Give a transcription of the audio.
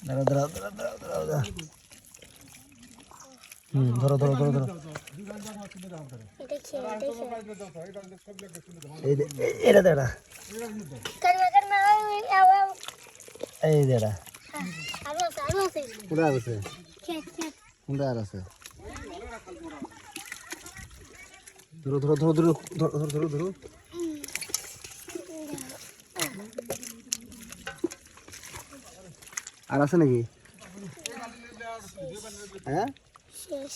দাঁড়া দাঁড়া দাঁড়া দাঁড়া দাঁড়া দাঁড়া ধরো ধরো ধরো ধরো এটা দাঁড়া এই দাঁড়া কোথায় আছে কোথায় আর আছে ধরো ধরো ধরো ধরো ধরো ধরো ধরো আর আছে নাকি হ্যাঁ শেষ